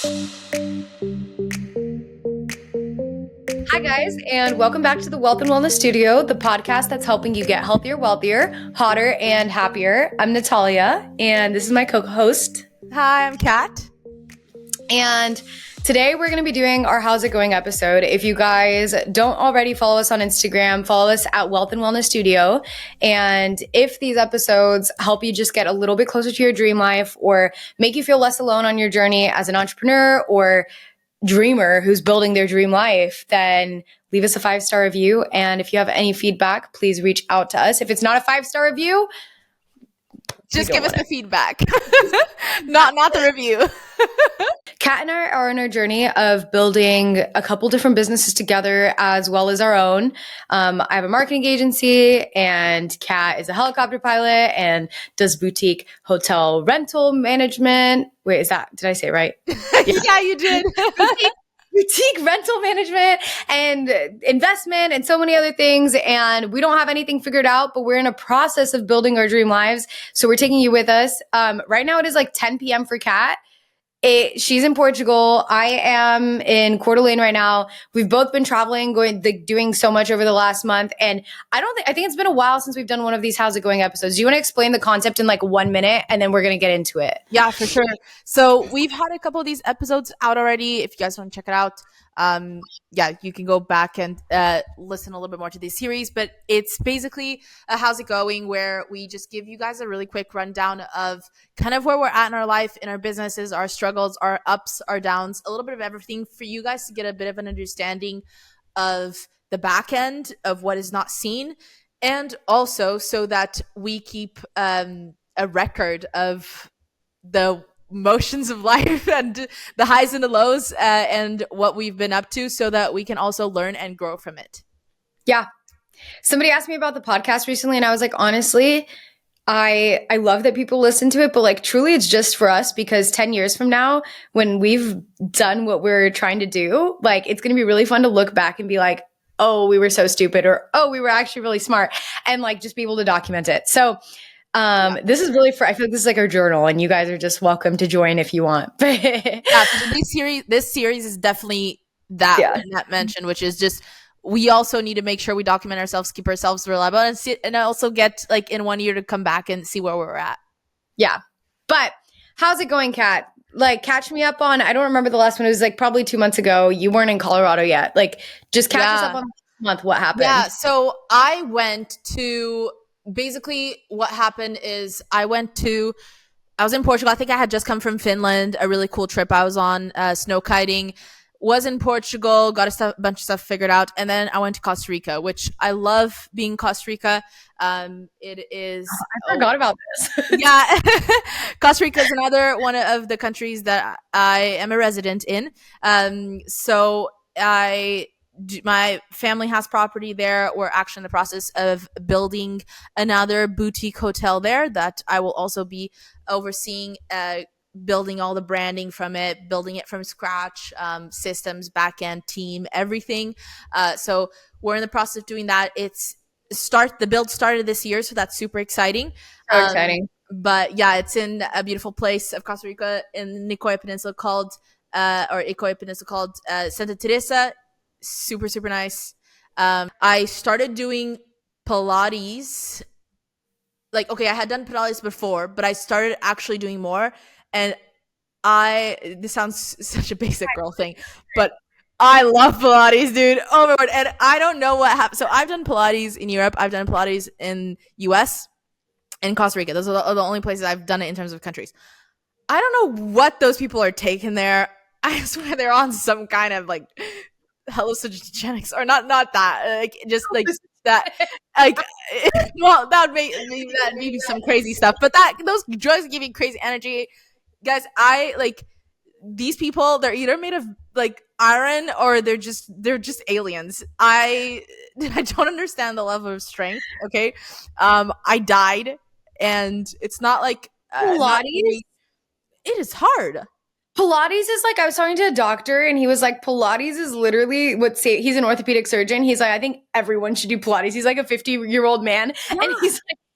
Hi, guys, and welcome back to the Wealth and Wellness Studio, the podcast that's helping you get healthier, wealthier, hotter, and happier. I'm Nathalia, and this is my co-host. Hi, I'm Kat. And today we're going to be doing our How's It Going episode. If you guys don't already follow us on Instagram, follow us at Wealth and Wellness Studio. And if these episodes help you just get a little bit closer to your dream life or make you feel less alone on your journey as an entrepreneur or dreamer who's building their dream life, then leave us a 5-star review. And if you have any feedback, please reach out to us. If it's not a 5-star review, just give us the feedback, not the review. Kat and I are on our journey of building a couple different businesses together as well as our own. I have a marketing agency, and Kat is a helicopter pilot and does boutique hotel rental management. Wait, did I say it right? Yeah, you did. Boutique rental management and investment and so many other things. And we don't have anything figured out, but we're in a process of building our dream lives. So we're taking you with us. Right now it is like 10 p.m. for Kat. She's in Portugal. I am in Coeur d'Alene right now. We've both been traveling, doing so much over the last month. And I think it's been a while since we've done one of these How's It Going episodes. Do you want to explain the concept in like 1 minute, and then we're going to get into it? Yeah, for sure. So we've had a couple of these episodes out already. If you guys want to check it out, you can go back and listen a little bit more to this series. But it's basically a How's It Going, where we just give you guys a really quick rundown of kind of where we're at in our life, in our businesses, our struggles, our ups, our downs, a little bit of everything for you guys to get a bit of an understanding of the back end of what is not seen, and also so that we keep a record of the motions of life and the highs and the lows and what we've been up to, so that we can also learn and grow from it. Yeah. Somebody asked me about the podcast recently, and I was like, honestly, I love that people listen to it, but like truly it's just for us, because 10 years from now, when we've done what we're trying to do, like it's going to be really fun to look back and be like, oh, we were so stupid, or oh, we were actually really smart, and like just be able to document it. So this is really I feel like this is like our journal, and you guys are just welcome to join if you want. So this series is definitely that mention, which is just, we also need to make sure we document ourselves, keep ourselves reliable, and also get like in 1 year to come back and see where we're at. Yeah. But how's it going, Kat? Like, catch me up on, I don't remember the last one. It was like probably 2 months ago. You weren't in Colorado yet. Like, just catch us up on the month. What happened? Yeah. So I went to, basically what happened is I was in Portugal. I think I had just come from Finland, a really cool trip I was on, snow kiting. Was in Portugal, got a bunch of stuff figured out, and then I went to Costa Rica, which I love being Costa Rica. It is. I forgot about this. Yeah, Costa Rica is another one of the countries that I am a resident in. So my family has property there. We're actually in the process of building another boutique hotel there that I will also be overseeing. Building all the branding from it, building it from scratch, systems, backend, team, everything. So we're in the process of doing that. The build started this year, so that's super exciting. So exciting. But yeah, it's in a beautiful place of Costa Rica in Nicoya Peninsula called Santa Teresa. Super, super nice. I started doing Pilates. Like, okay, I had done Pilates before, but I started actually doing more. And this sounds such a basic girl thing, but I love Pilates, dude. Oh my word. And I don't know what happened. So I've done Pilates in Europe. I've done Pilates in US and Costa Rica. Those are the only places I've done it in terms of countries. I don't know what those people are taking there. I swear they're on some kind of like hallucinogenics, or not that, like just like that, like, well, that would maybe some crazy stuff, but those drugs give you crazy energy. Guys, I like these people. They're either made of like iron, or they're just aliens. I don't understand the level of strength. Okay, I died, and it's not like Pilates. It is hard. Pilates is like, I was talking to a doctor, and he was like, Pilates is literally he's an orthopedic surgeon. He's like, I think everyone should do Pilates. He's like a 50-year-old man, and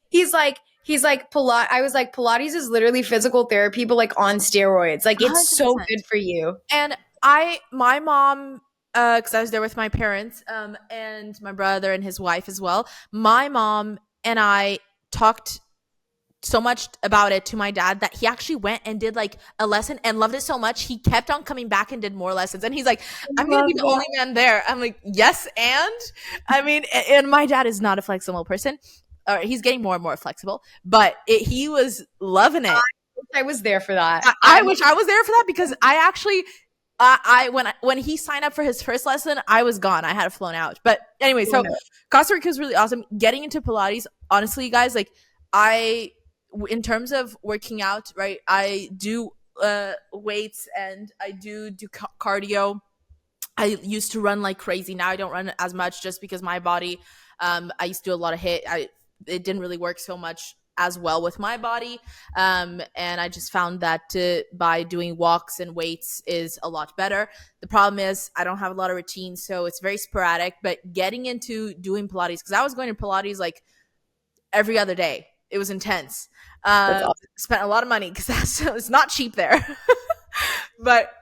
he's like, He's like I was like, Pilates is literally physical therapy, but like on steroids. Like it's so 100%. good for you. And my mom, because I was there with my parents, and my brother and his wife as well. My mom and I talked so much about it to my dad that he actually went and did like a lesson and loved it so much he kept on coming back and did more lessons, and he's like, I'm gonna Love be the that. only man there. I'm like, yes. And I mean, and my dad is not a flexible person, or he's getting more and more flexible, but he was loving it. I was there for that. I wish I was there for that, because I actually when he signed up for his first lesson, I was gone. I had flown out. But anyway, so Costa Rica was really awesome. Getting into Pilates, honestly, guys, like in terms of working out, right? I do weights and I do cardio. I used to run like crazy. Now I don't run as much just because my body. I used to do a lot of HIIT. It didn't really work so much as well with my body, and I just found that by doing walks and weights is a lot better. The problem is I don't have a lot of routine, so it's very sporadic. But getting into doing Pilates, because I was going to Pilates like every other day. It was intense. That's awesome. Spent a lot of money because it's not cheap there. But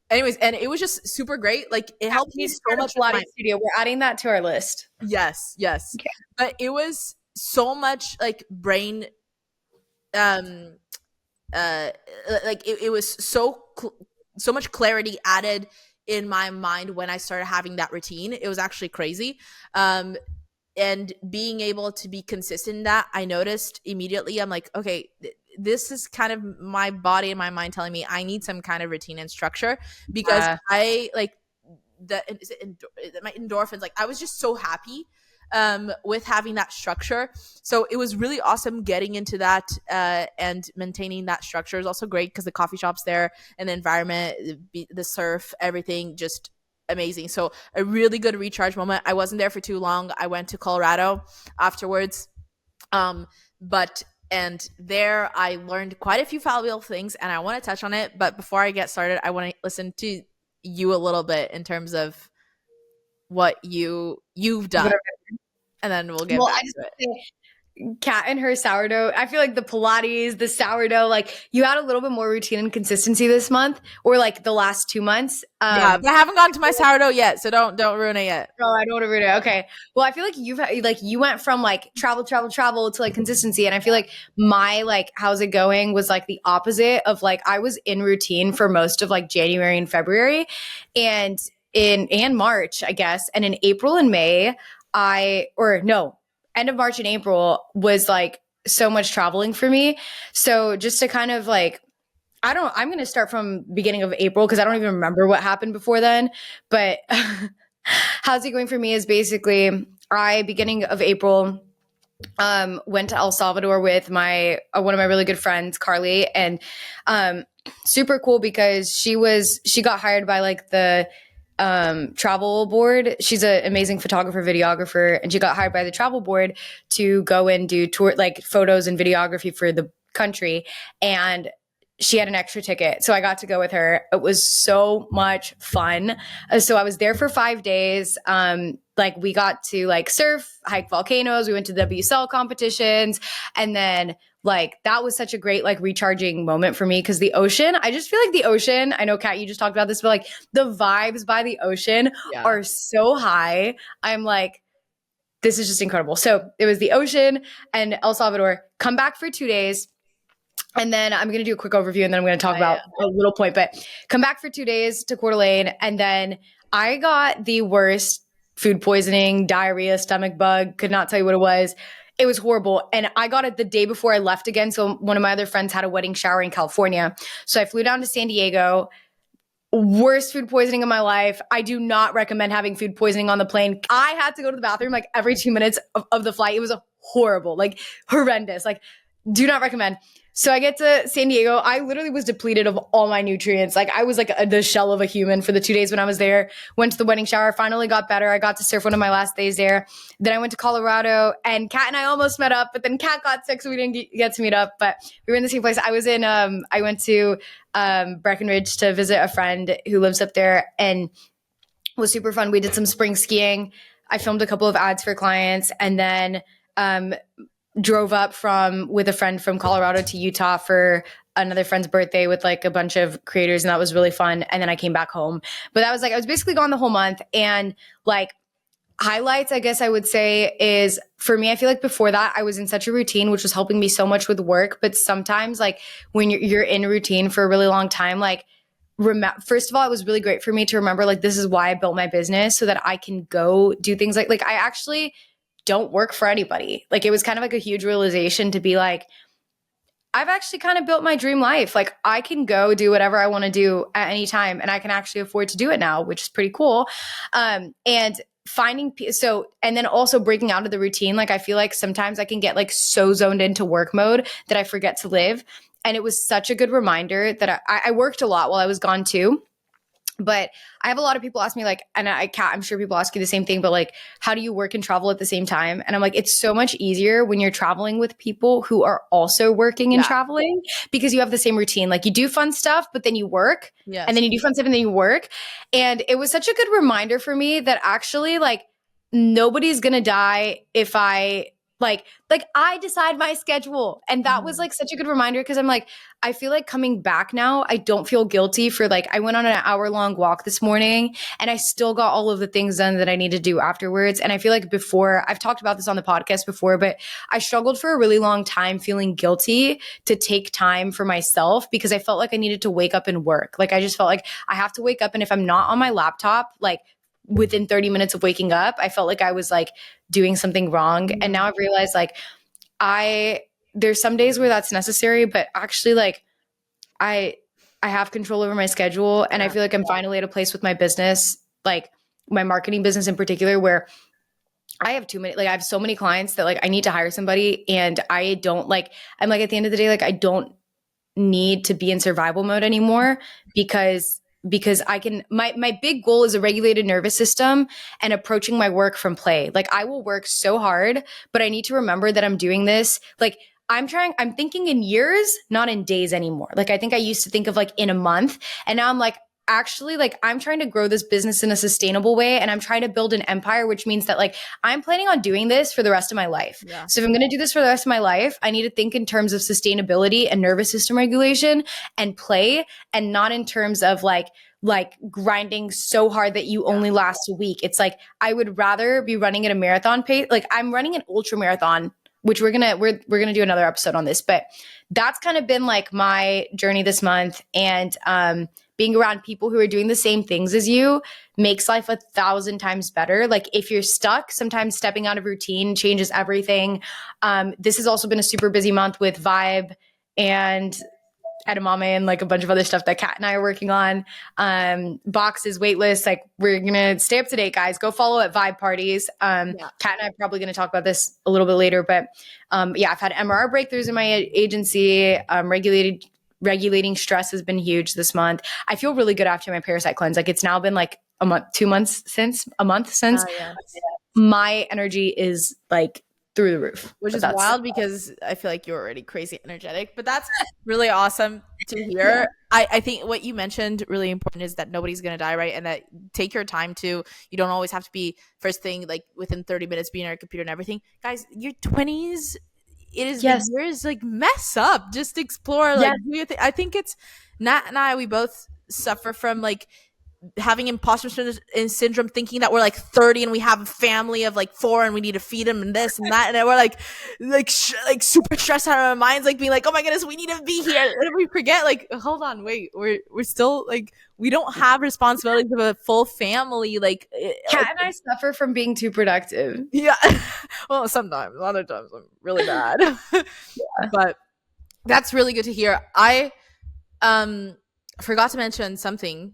anyways, and it was just super great. Like it helped me so much with Pilates studio. We're adding that to our list. Yes. Okay. But it was so much like brain like it was so much clarity added in my mind when I started having that routine. It was actually crazy. And being able to be consistent in that, I noticed immediately, I'm like, okay, this is kind of my body and my mind telling me I need some kind of routine and structure, because I like my endorphins, like I was just so happy with having that structure. So it was really awesome getting into that, and maintaining that structure is also great because the coffee shops there and the environment, the surf, everything just amazing. So a really good recharge moment. I wasn't there for too long. I went to Colorado afterwards. But and there I learned quite a few valuable things, and I want to touch on it. But before I get started, I want to listen to you a little bit in terms of what you've done, and then we'll get back to it. Kat and her sourdough. I feel like the Pilates, the sourdough, like you had a little bit more routine and consistency this month, or like the last 2 months. Yeah, but I haven't gotten to my sourdough yet, so don't ruin it yet. Oh, I don't want to ruin it. Okay. Well, I feel like you went from like travel to like consistency, and I feel like my like how's it going was like the opposite of like I was in routine for most of like January and February, and in March, I guess, and in April and May, end of March and April was like so much traveling for me. So just to kind of like, I'm going to start from beginning of April because I don't even remember what happened before then. But how's it going for me is basically beginning of April, went to El Salvador with one of my really good friends, Carly, and super cool because she got hired by like the travel board. She's an amazing photographer, videographer, and she got hired by the travel board to go and do tour like photos and videography for the country. And she had an extra ticket, so I got to go with her. It was so much fun. So I was there for 5 days. Like we got to like surf, hike volcanoes. We went to WSL competitions, and then like that was such a great like recharging moment for me because the ocean. I just feel like the ocean. I know, Kat, you just talked about this, but like the vibes by the ocean are so high. I'm like, this is just incredible. So it was the ocean and El Salvador. Come back for 2 days. And then I'm going to do a quick overview and then I'm going to talk about a little point, but come back for 2 days to Coeur d'Alene. And then I got the worst food poisoning, diarrhea, stomach bug, could not tell you what it was. It was horrible. And I got it the day before I left again. So one of my other friends had a wedding shower in California. So I flew down to San Diego. Worst food poisoning of my life. I do not recommend having food poisoning on the plane. I had to go to the bathroom like every 2 minutes of the flight. It was horrible, like horrendous. Like, do not recommend. So I get to San Diego. I literally was depleted of all my nutrients. Like I was like the shell of a human for the 2 days when I was there. Went to the wedding shower, finally got better. I got to surf one of my last days there. Then I went to Colorado and Kat and I almost met up, but then Kat got sick, so we didn't get to meet up. But we were in the same place. I went to Breckenridge to visit a friend who lives up there and it was super fun. We did some spring skiing. I filmed a couple of ads for clients and then drove up with a friend from Colorado to Utah for another friend's birthday with like a bunch of creators, and that was really fun. And then I came back home. But that was like, I was basically gone the whole month. And like, highlights, I guess I would say, is for me, I feel like before that I was in such a routine, which was helping me so much with work. But sometimes like when you're in a routine for a really long time, like first of all, it was really great for me to remember like this is why I built my business, so that I can go do things like I actually don't work for anybody. Like it was kind of like a huge realization to be like, I've actually kind of built my dream life. Like I can go do whatever I want to do at any time, and I can actually afford to do it now, which is pretty cool. And and then also breaking out of the routine. Like I feel like sometimes I can get like so zoned into work mode that I forget to live. And it was such a good reminder that I worked a lot while I was gone too. But I have a lot of people ask me like, and I'm sure people ask you the same thing, but like, how do you work and travel at the same time? And I'm like, it's so much easier when you're traveling with people who are also working and traveling, because you have the same routine. Like you do fun stuff, but then you work, and then you do fun stuff and then you work. And it was such a good reminder for me that actually like nobody's going to die if I like I decide my schedule. And that was like such a good reminder, because I'm like, I feel like coming back now, I don't feel guilty for like, I went on an hour-long walk this morning and I still got all of the things done that I need to do afterwards. And I feel like before, I've talked about this on the podcast before, but I struggled for a really long time feeling guilty to take time for myself, because I felt like I needed to wake up and work. Like I just felt like I have to wake up, and if I'm not on my laptop, like within 30 minutes of waking up, I felt like I was like doing something wrong. And now I've realized like there's some days where that's necessary, but actually like I have control over my schedule. And I feel like I'm finally at a place with my business, like my marketing business in particular, where I have I have so many clients that like I need to hire somebody, and I don't like, I'm like at the end of the day, like I don't need to be in survival mode anymore, because I can, my big goal is a regulated nervous system and approaching my work from play. Like I will work so hard, but I need to remember that I'm doing this. Like I'm thinking in years, not in days anymore. Like I think I used to think of like in a month, and now I'm like, actually, like I'm trying to grow this business in a sustainable way, and I'm trying to build an empire, which means that like I'm planning on doing this for the rest of my life. So if I'm going to do this for the rest of my life, I need to think in terms of sustainability and nervous system regulation and play, and not in terms of like grinding so hard that you only last a week. It's like I would rather be running at a marathon pace. Like I'm running an ultra marathon, which we're gonna do another episode on this, but that's kind of been like my journey this month. And being around people who are doing the same things as you makes life 1,000 times better. Like if you're stuck, sometimes stepping out of routine changes everything. This has also been a super busy month with Vibe and edamame and like a bunch of other stuff that Kat and I are working on. Boxes, waitlist, like we're gonna stay up to date, guys. Go follow at Vibe Parties. Kat and I are probably gonna talk about this a little bit later, but I've had MRR breakthroughs in my agency. Regulating stress has been huge this month. I feel really good after my parasite cleanse. Like it's now been like a month since. My energy is like through the roof, which is wild, because I feel like you're already crazy energetic, but that's really awesome to hear. I think what you mentioned really important is that nobody's going to die, right? And that take your time to, you don't always have to be first thing, like within 30 minutes being on your computer and everything. Guys, your 20s, it is years, like mess up, just explore, like do your thing. I think it's Nat and I, we both suffer from like having imposter syndrome, thinking that we're like 30 and we have a family of like 4 and we need to feed them and this and that, and we're like super stressed out of our minds, like being like, oh my goodness, we need to be here, and we forget like, hold on, wait, we're still like, we don't have responsibilities of a full family. Like Kat and I suffer from being too productive. Well, sometimes, other times I'm really bad. But that's really good to hear. I forgot to mention something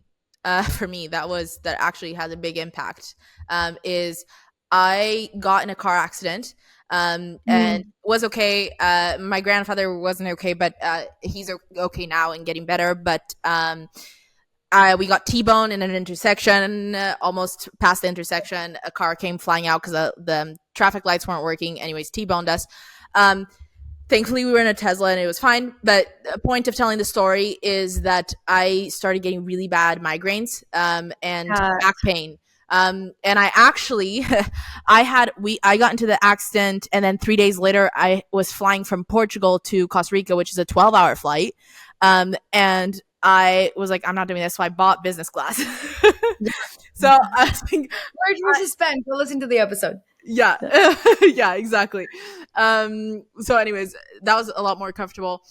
for me that actually had a big impact, is I got in a car accident and was okay. My grandfather wasn't okay, but he's okay now and getting better. But we got T-boned in an intersection, almost past the intersection. A car came flying out because the traffic lights weren't working. Anyways, T-boned us. Thankfully, we were in a Tesla and it was fine. But the point of telling the story is that I started getting really bad migraines and back pain. And I actually, I got into the accident, and then 3 days later, I was flying from Portugal to Costa Rica, which is a 12-hour flight. And I was like, I'm not doing this, so I bought business class. So I think, Where'd you suspend? Go listen to the episode. yeah, yeah, exactly. So anyways, that was a lot more comfortable.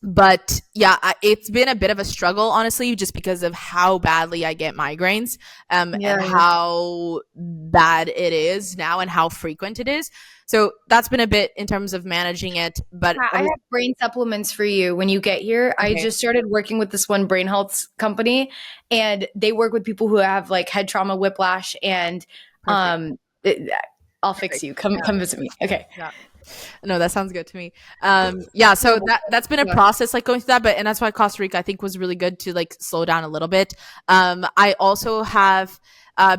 But yeah, it's been a bit of a struggle, honestly, just because of how badly I get migraines, and how bad it is now and how frequent it is. So that's been a bit in terms of managing it. But I have brain supplements for you when you get here. Okay. I just started working with this one brain health company, and they work with people who have like head trauma, whiplash, and I'll fix you. Come visit me. Okay. Yeah. No, that sounds good to me. Yeah, so that's been a process, like going through that, and that's why Costa Rica I think was really good to like slow down a little bit. I also have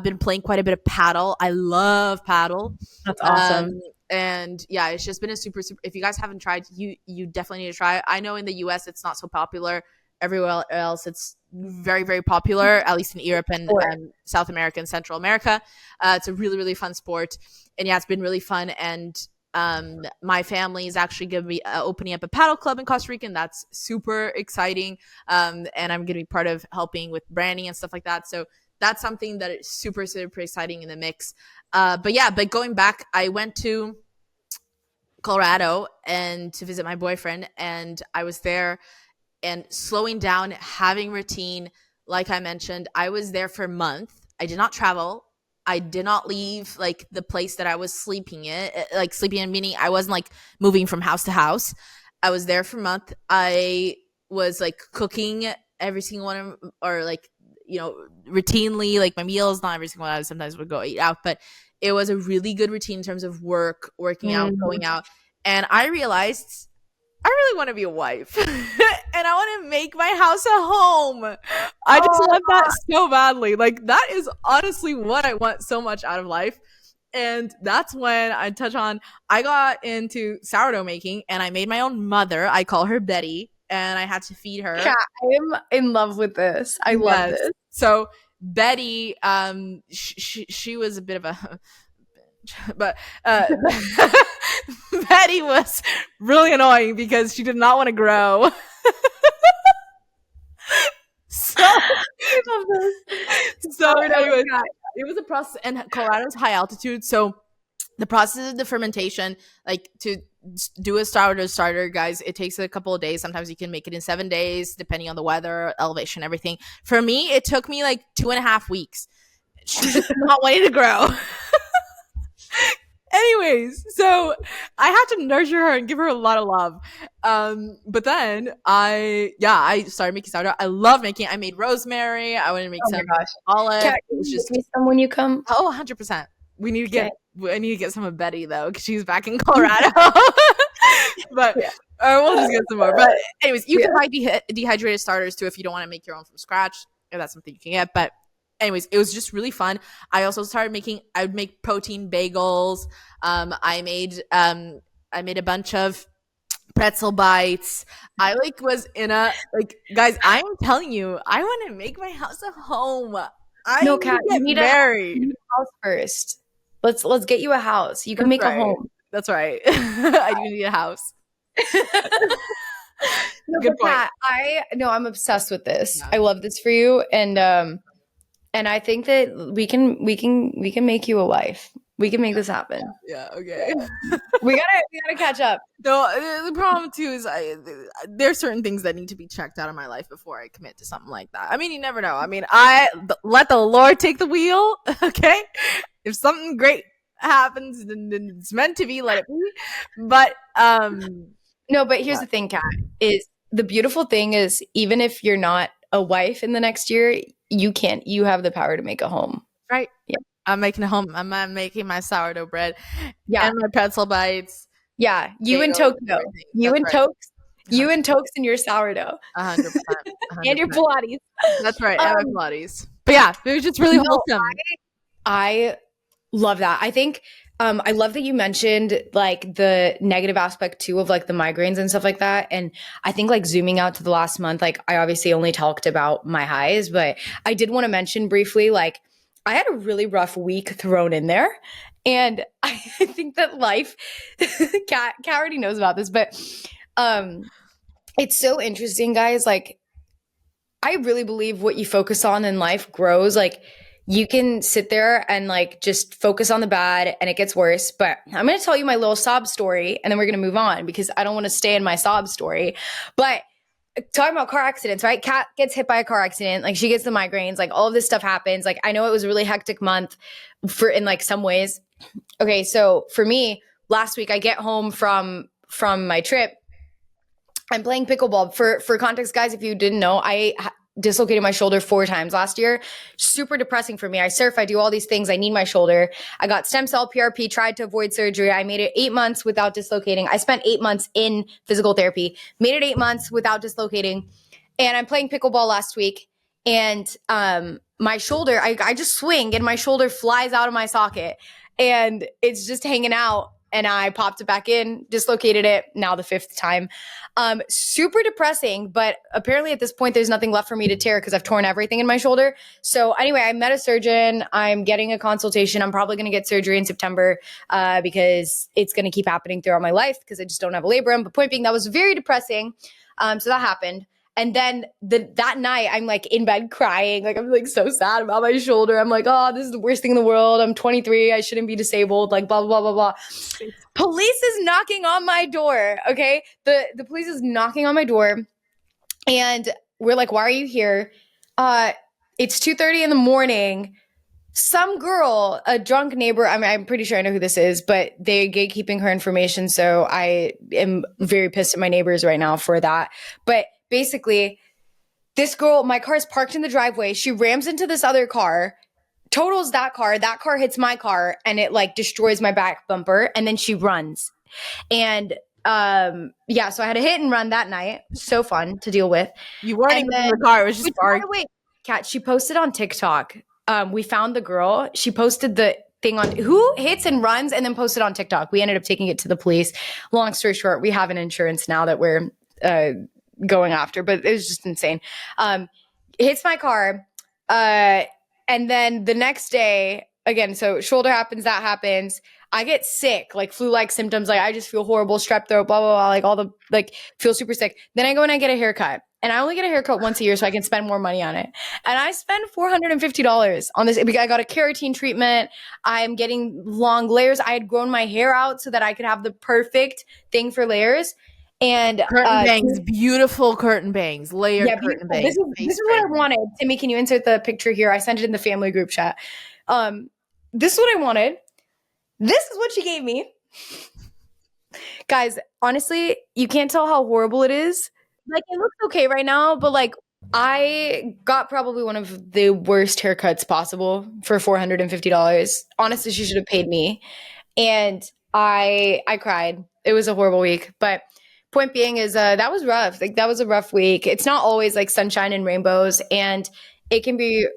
been playing quite a bit of paddle. I love paddle. That's awesome. And yeah, it's just been a super. If you guys haven't tried, you definitely need to try it. I know in the US it's not so popular. Everywhere else it's very, very popular, at least in Europe and South America and Central America. It's a really, really fun sport, and yeah, it's been really fun. And my family is actually going to be opening up a paddle club in Costa Rica, and that's super exciting. And I'm going to be part of helping with branding and stuff like that. So that's something that is super, super exciting in the mix. But going back, I went to Colorado and to visit my boyfriend, and I was there and slowing down, having routine. Like I mentioned, I was there for a month. I did not travel. I did not leave like the place that I was sleeping in, meaning I wasn't like moving from house to house. I was there for a month. I was like cooking every single one, or like, routinely, like my meals, not every single one. I sometimes would go eat out, but it was a really good routine in terms of working out, going out. And I realized I really want to be a wife and I want to make my house a home. I just want that so badly. Like, that is honestly what I want so much out of life. And that's when I got into sourdough making, and I made my own mother. I call her Betty, and I had to feed her. Yeah, I am in love with this. I love this. So Betty, she was a bit of a but Betty was really annoying because she did not want to grow. Anyways, it was a process, and Colorado's high altitude, so the process of the fermentation, like to do a sourdough starter, guys, it takes a couple of days. Sometimes you can make it in 7 days, depending on the weather, elevation, everything. For me, it took me like 2.5 weeks. She just not wanting to grow. Anyways, so I had to nurture her and give her a lot of love. But then I started making sourdough. I love making it. I made rosemary. I want to make some olive. Can you make me some when you come? Oh, 100%. I need to get some of Betty though, because she's back in Colorado. But we'll just get some more. But anyways, you can buy dehydrated starters too if you don't want to make your own from scratch. If that's something you can get. But anyways, it was just really fun. I also started I would make protein bagels. I made a bunch of pretzel bites. I was in guys, I'm telling you, I want to make my house a home. Kat, you need married. A house first. Let's get you a house. You can make a home. That's right. I do need a house. Good point. Kat, I'm obsessed with this. Yeah. I love this for you, and I think that we can make you a wife. We can make this happen. Yeah. Okay. we gotta catch up. No, the problem too is there's certain things that need to be checked out of my life before I commit to something like that. I mean, you never know. I mean, let the Lord take the wheel. Okay. If something great happens, then it's meant to be. Let it be. But no. But here's the thing, Kat. Is the beautiful thing is, even if you're not a wife in the next year, you have the power to make a home. Right. Yeah. I'm making a home. I'm making my sourdough bread. Yeah. And my pretzel bites. Yeah. You and Tokyo. You and Tokes. You and Tokes and your sourdough. 100%. And your Pilates. That's right. And my Pilates. But yeah, it was just really wholesome. I love that. I think I love that you mentioned like the negative aspect too of like the migraines and stuff like that. And I think like zooming out to the last month, like I obviously only talked about my highs, but I did want to mention briefly, like I had a really rough week thrown in there. And I think that life, Kat already knows about this, but um, it's so interesting, guys. Like, I really believe what you focus on in life grows. Like, you can sit there and like just focus on the bad and it gets worse. But I'm going to tell you my little sob story and then we're going to move on because I don't want to stay in my sob story. But talking about car accidents, right? Kat gets hit by a car accident. Like she gets the migraines. Like all of this stuff happens. Like I know it was a really hectic month for in like some ways. Okay, so for me, last week I get home from my trip. I'm playing pickleball. For context, guys, if you didn't know, dislocated my shoulder 4 times last year. Super depressing for me. I surf, I do all these things. I need my shoulder. I got stem cell PRP, tried to avoid surgery. I made it 8 months without dislocating. I spent 8 months in physical therapy, made it 8 months without dislocating. And I'm playing pickleball last week. And my shoulder, I just swing and my shoulder flies out of my socket. And it's just hanging out. And I popped it back in, dislocated it, now the 5th time. Super depressing, but apparently at this point, there's nothing left for me to tear because I've torn everything in my shoulder. So anyway, I met a surgeon. I'm getting a consultation. I'm probably going to get surgery in September because it's going to keep happening throughout my life because I just don't have a labrum. But point being, that was very depressing. So that happened. And then that night, I'm like in bed crying. Like I'm like so sad about my shoulder. I'm like, oh, this is the worst thing in the world. I'm 23. I shouldn't be disabled. Like blah, blah, blah, blah, blah. Police is knocking on my door. Okay. The police is knocking on my door. And we're like, why are you here? It's 2:30 in the morning. Some girl, a drunk neighbor, I mean, I'm pretty sure I know who this is, but they're gatekeeping her information. So I am very pissed at my neighbors right now for that. But basically, this girl, my car is parked in the driveway. She rams into this other car, totals that car. That car hits my car and it like destroys my back bumper. And then she runs. And yeah, so I had a hit and run that night. So fun to deal with. You weren't And even then, in the car. It was just by the way, Kat, she posted on TikTok. We found the girl. She posted the thing on who hits and runs and then posted on TikTok. We ended up taking it to the police. Long story short, we have an insurance now that we're going after, but it was just insane. Hits my car. And then the next day, again, so shoulder happens, that happens. I get sick, like flu-like symptoms. Like I just feel horrible, strep throat, blah, blah, blah. Like all the, like feel super sick. Then I go and I get a haircut. And I only get a haircut once a year so I can spend more money on it. And I spend $450 on this. I got a keratin treatment. I'm getting long layers. I had grown my hair out so that I could have the perfect thing for layers. And curtain bangs, beautiful curtain bangs, layered curtain bangs. This is what I wanted. Timmy, can you insert the picture here? I sent it in the family group chat. This is what I wanted. This is what she gave me. Guys, honestly, you can't tell how horrible it is. Like, it looks okay right now, but like, I got probably one of the worst haircuts possible for $450. Honestly, she should have paid me. And I cried. It was a horrible week. But point being is that was rough. Like that was a rough week. It's not always like sunshine and rainbows. And it can be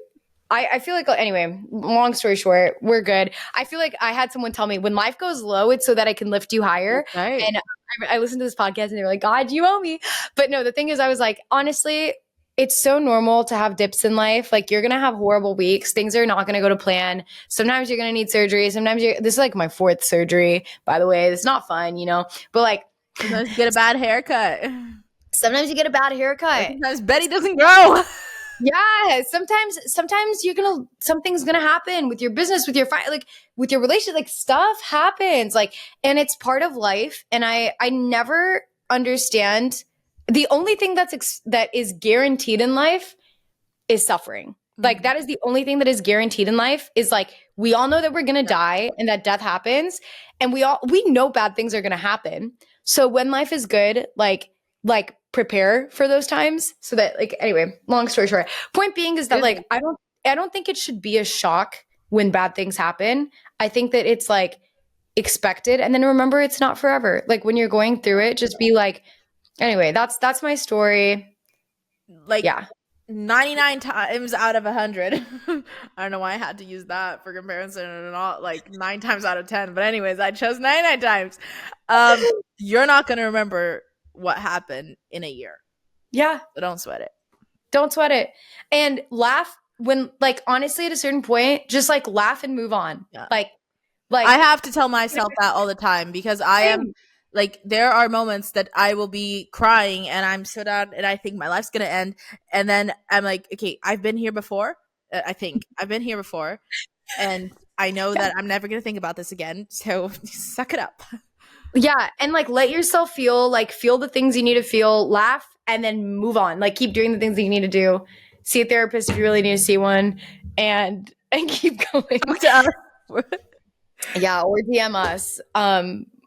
I feel like anyway, long story short, we're good. I feel like I had someone tell me when life goes low, it's so that I can lift you higher. Right. And I listened to this podcast and they were like, God, you owe me. But no, the thing is, I was like, honestly, it's so normal to have dips in life. Like you're going to have horrible weeks. Things are not going to go to plan. Sometimes you're going to need surgery. Sometimes this is like my 4th surgery, by the way. It's not fun, you know, but like sometimes you get a bad haircut. Sometimes you get a bad haircut. Sometimes Betty doesn't grow. Yeah, sometimes something's gonna happen with your business, with your like with your relationship, like stuff happens, like, and it's part of life. And I never understand. The only thing that is guaranteed in life is suffering. Like that is the only thing that is guaranteed in life. Is like we all know that we're gonna die and that death happens, and we know bad things are gonna happen. So when life is good, like prepare for those times so that like anyway, long story short, point being is that like I don't think it should be a shock when bad things happen. I think that it's like expected, and then remember it's not forever. Like when you're going through it, just be like, anyway, that's my story. Like yeah, 99 times out of 100. I don't know why I had to use that for comparison and not like 9 times out of 10, but anyways, I chose 99 times. You're not gonna remember what happened in a year. Yeah. So don't sweat it. Don't sweat it. And laugh when like honestly at a certain point, just like laugh and move on. Yeah. Like I have to tell myself that all the time because I am like, there are moments that I will be crying and I'm so down and I think my life's gonna end, and then I'm like, okay, I've been here before. I think I've been here before, and I know that I'm never gonna think about this again. So suck it up. Yeah, and like let yourself feel the things you need to feel, laugh, and then move on. Like keep doing the things that you need to do. See a therapist if you really need to see one, and keep going. Talk to us. Yeah, or DM us.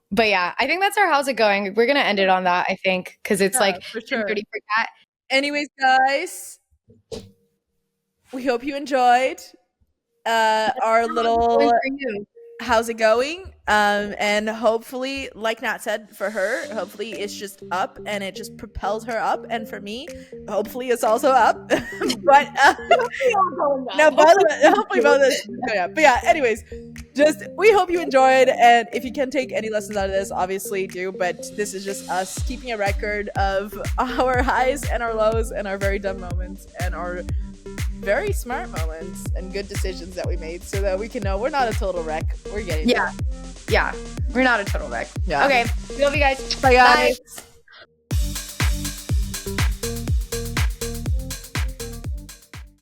But yeah, I think that's our how's it going. We're gonna end it on that, I think, because it's like for sure. 10:30 for Kat. Anyways, guys, we hope you enjoyed our little how's it going, and hopefully, like Nat said, for her, hopefully it's just up and it just propels her up, and for me, hopefully it's also up. But no, hopefully both of us go up. But yeah, anyways, just we hope you enjoyed, and if you can take any lessons out of this, obviously do, but this is just us keeping a record of our highs and our lows and our very dumb moments and our very smart moments and good decisions that we made, so that we can know we're not a total wreck. We're getting there. Yeah, we're not a total wreck. Yeah. Okay, love you guys. Bye guys.